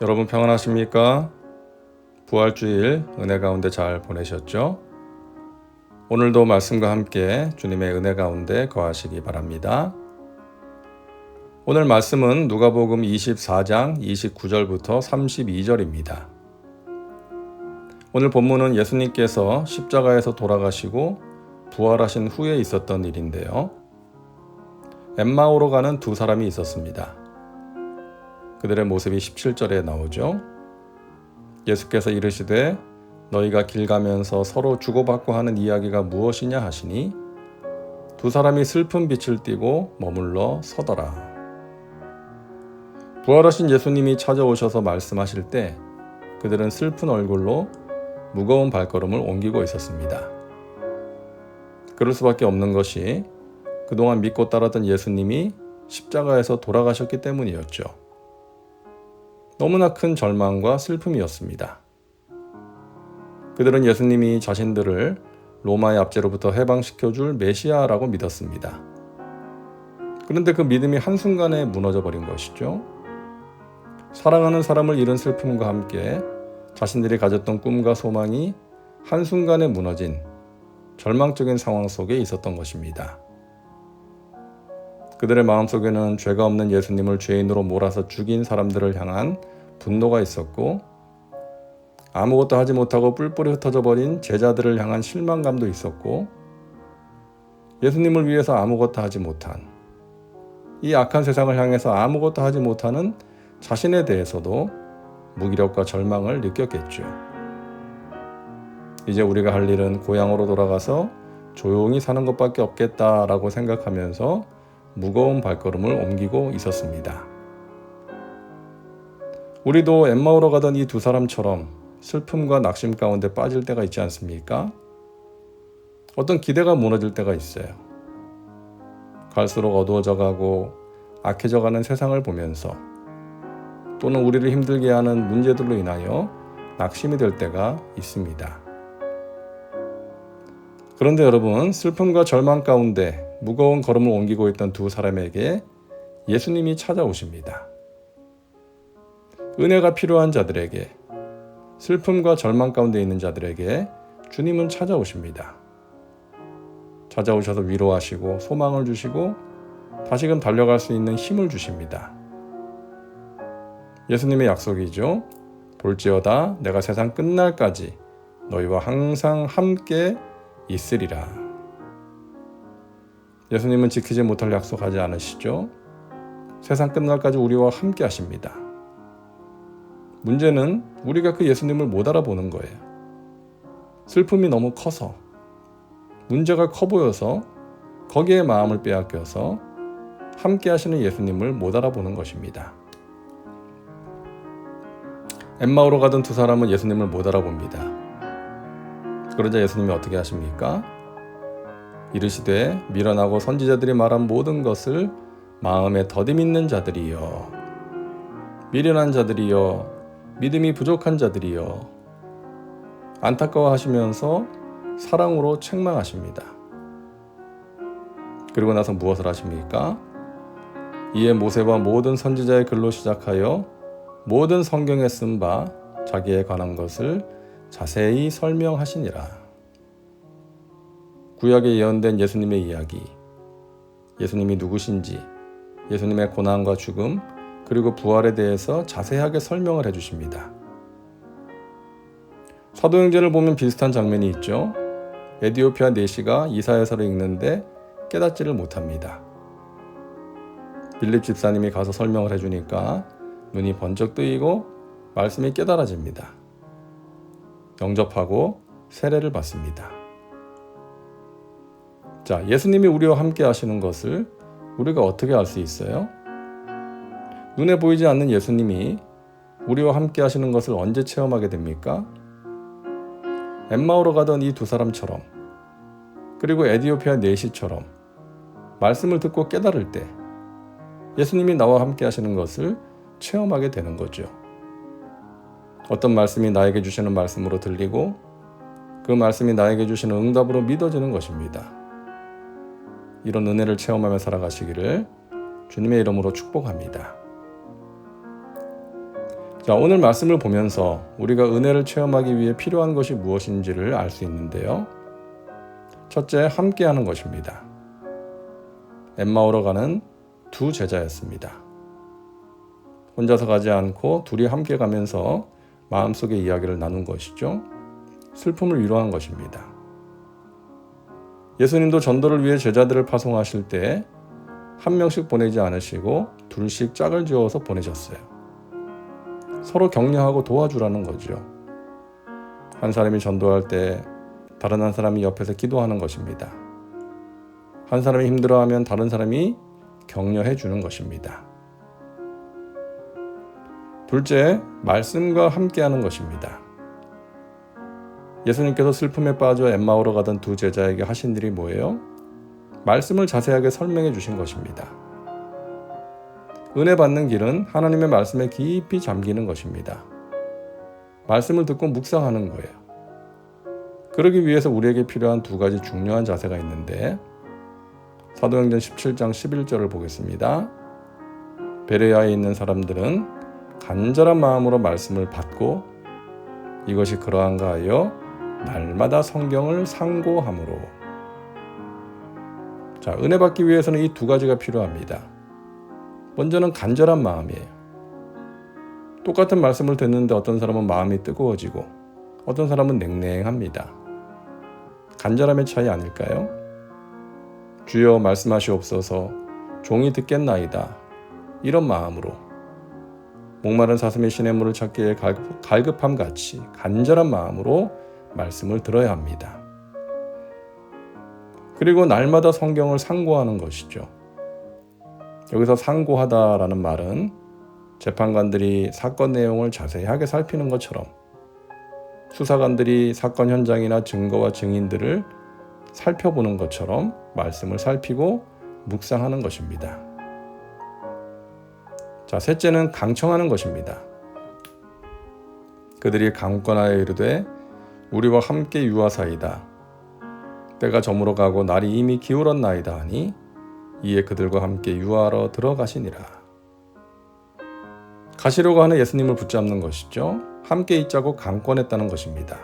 여러분 평안하십니까? 부활주일 은혜 가운데 잘 보내셨죠? 오늘도 말씀과 함께 주님의 은혜 가운데 거하시기 바랍니다. 오늘 말씀은 누가복음 24장 29절부터 32절입니다. 오늘 본문은 예수님께서 십자가에서 돌아가시고 부활하신 후에 있었던 일인데요. 엠마오로 가는 두 사람이 있었습니다. 그들의 모습이 17절에 나오죠. 예수께서 이르시되 너희가 길 가면서 서로 주고받고 하는 이야기가 무엇이냐 하시니 두 사람이 슬픈 빛을 띠고 머물러 서더라. 부활하신 예수님이 찾아오셔서 말씀하실 때 그들은 슬픈 얼굴로 무거운 발걸음을 옮기고 있었습니다. 그럴 수밖에 없는 것이 그동안 믿고 따랐던 예수님이 십자가에서 돌아가셨기 때문이었죠. 너무나 큰 절망과 슬픔이었습니다. 그들은 예수님이 자신들을 로마의 압제로부터 해방시켜줄 메시아라고 믿었습니다. 그런데 그 믿음이 한순간에 무너져 버린 것이죠. 사랑하는 사람을 잃은 슬픔과 함께 자신들이 가졌던 꿈과 소망이 한순간에 무너진 절망적인 상황 속에 있었던 것입니다. 그들의 마음속에는 죄가 없는 예수님을 죄인으로 몰아서 죽인 사람들을 향한 분노가 있었고 아무것도 하지 못하고 뿔뿔이 흩어져 버린 제자들을 향한 실망감도 있었고 예수님을 위해서 아무것도 하지 못한 이 악한 세상을 향해서 아무것도 하지 못하는 자신에 대해서도 무기력과 절망을 느꼈겠죠. 이제 우리가 할 일은 고향으로 돌아가서 조용히 사는 것밖에 없겠다라고 생각하면서 무거운 발걸음을 옮기고 있었습니다. 우리도 엠마오로 가던 이 두 사람처럼 슬픔과 낙심 가운데 빠질 때가 있지 않습니까? 어떤 기대가 무너질 때가 있어요. 갈수록 어두워져 가고 악해져 가는 세상을 보면서 또는 우리를 힘들게 하는 문제들로 인하여 낙심이 될 때가 있습니다. 그런데 여러분, 슬픔과 절망 가운데 무거운 걸음을 옮기고 있던 두 사람에게 예수님이 찾아오십니다. 은혜가 필요한 자들에게, 슬픔과 절망 가운데 있는 자들에게 주님은 찾아오십니다. 찾아오셔서 위로하시고 소망을 주시고 다시금 달려갈 수 있는 힘을 주십니다. 예수님의 약속이죠. 볼지어다 내가 세상 끝날까지 너희와 항상 함께 있으리라. 예수님은 지키지 못할 약속하지 않으시죠? 세상 끝날까지 우리와 함께 하십니다. 문제는 우리가 그 예수님을 못 알아보는 거예요. 슬픔이 너무 커서, 문제가 커 보여서 거기에 마음을 빼앗겨서 함께 하시는 예수님을 못 알아보는 것입니다. 엠마오로 가던 두 사람은 예수님을 못 알아봅니다. 그러자 예수님이 어떻게 하십니까? 이르시되 미련하고 선지자들이 말한 모든 것을 마음에 더디 믿는 자들이여, 미련한 자들이여, 믿음이 부족한 자들이여, 안타까워하시면서 사랑으로 책망하십니다. 그리고 나서 무엇을 하십니까? 이에 모세와 모든 선지자의 글로 시작하여 모든 성경에 쓴 바 자기에 관한 것을 자세히 설명하시니라. 구약에 예언된 예수님의 이야기, 예수님이 누구신지, 예수님의 고난과 죽음, 그리고 부활에 대해서 자세하게 설명을 해주십니다. 사도행전을 보면 비슷한 장면이 있죠. 에디오피아 내시가 이사야서를 읽는데 깨닫지를 못합니다. 빌립 집사님이 가서 설명을 해주니까 눈이 번쩍 뜨이고 말씀이 깨달아집니다. 영접하고 세례를 받습니다. 자, 예수님이 우리와 함께 하시는 것을 우리가 어떻게 알 수 있어요? 눈에 보이지 않는 예수님이 우리와 함께 하시는 것을 언제 체험하게 됩니까? 엠마오로 가던 이 두 사람처럼, 그리고 에디오피아 내시처럼 말씀을 듣고 깨달을 때 예수님이 나와 함께 하시는 것을 체험하게 되는 거죠. 어떤 말씀이 나에게 주시는 말씀으로 들리고 그 말씀이 나에게 주시는 응답으로 믿어지는 것입니다. 이런 은혜를 체험하며 살아가시기를 주님의 이름으로 축복합니다. 자, 오늘 말씀을 보면서 우리가 은혜를 체험하기 위해 필요한 것이 무엇인지를 알 수 있는데요. 첫째, 함께하는 것입니다. 엠마오로 가는 두 제자였습니다. 혼자서 가지 않고 둘이 함께 가면서 마음속의 이야기를 나눈 것이죠. 슬픔을 위로한 것입니다. 예수님도 전도를 위해 제자들을 파송하실 때 한 명씩 보내지 않으시고 둘씩 짝을 지어서 보내셨어요. 서로 격려하고 도와주라는 거죠. 한 사람이 전도할 때 다른 한 사람이 옆에서 기도하는 것입니다. 한 사람이 힘들어하면 다른 사람이 격려해 주는 것입니다. 둘째, 말씀과 함께하는 것입니다. 예수님께서 슬픔에 빠져 엠마오로 가던 두 제자에게 하신 일이 뭐예요? 말씀을 자세하게 설명해 주신 것입니다. 은혜 받는 길은 하나님의 말씀에 깊이 잠기는 것입니다. 말씀을 듣고 묵상하는 거예요. 그러기 위해서 우리에게 필요한 두 가지 중요한 자세가 있는데 사도행전 17장 11절을 보겠습니다. 베레아에 있는 사람들은 간절한 마음으로 말씀을 받고 이것이 그러한가 하여 날마다 성경을 상고함으로. 자, 은혜 받기 위해서는 이 두 가지가 필요합니다. 먼저는 간절한 마음이에요. 똑같은 말씀을 듣는데 어떤 사람은 마음이 뜨거워지고 어떤 사람은 냉랭합니다. 간절함의 차이 아닐까요? 주여 말씀하시옵소서 종이 듣겠나이다. 이런 마음으로 목마른 사슴의 시냇물을 찾기에 갈급함 같이 간절한 마음으로 말씀을 들어야 합니다. 그리고 날마다 성경을 상고하는 것이죠. 여기서 상고하다라는 말은 재판관들이 사건 내용을 자세하게 살피는 것처럼 수사관들이 사건 현장이나 증거와 증인들을 살펴보는 것처럼 말씀을 살피고 묵상하는 것입니다. 자, 셋째는 강청하는 것입니다. 그들이 강권하여 이르되 우리와 함께 유하사이다. 때가 저물어 가고 날이 이미 기울었나이다 하니 이에 그들과 함께 유하러 들어가시니라. 가시려고 하는 예수님을 붙잡는 것이죠. 함께 있자고 강권했다는 것입니다.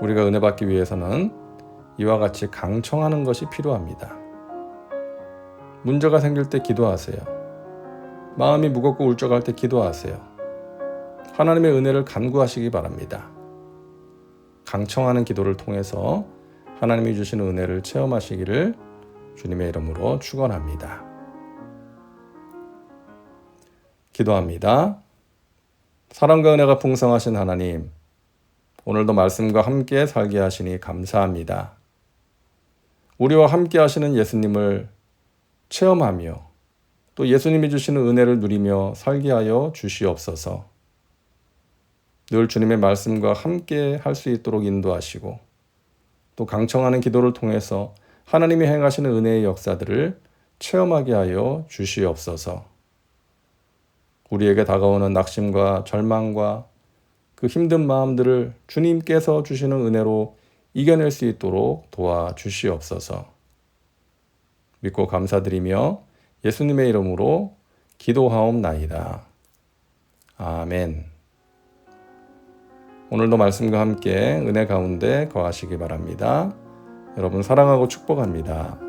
우리가 은혜 받기 위해서는 이와 같이 강청하는 것이 필요합니다. 문제가 생길 때 기도하세요. 마음이 무겁고 울적할 때 기도하세요. 하나님의 은혜를 간구하시기 바랍니다. 강청하는 기도를 통해서 하나님이 주시는 은혜를 체험하시기를 주님의 이름으로 축원합니다. 기도합니다. 사랑과 은혜가 풍성하신 하나님, 오늘도 말씀과 함께 살게 하시니 감사합니다. 우리와 함께 하시는 예수님을 체험하며 또 예수님이 주시는 은혜를 누리며 살게 하여 주시옵소서. 늘 주님의 말씀과 함께 할 수 있도록 인도하시고 또 강청하는 기도를 통해서 하나님이 행하시는 은혜의 역사들을 체험하게 하여 주시옵소서. 우리에게 다가오는 낙심과 절망과 그 힘든 마음들을 주님께서 주시는 은혜로 이겨낼 수 있도록 도와주시옵소서. 믿고 감사드리며 예수님의 이름으로 기도하옵나이다. 아멘. 오늘도 말씀과 함께 은혜 가운데 거하시기 바랍니다. 여러분 사랑하고 축복합니다.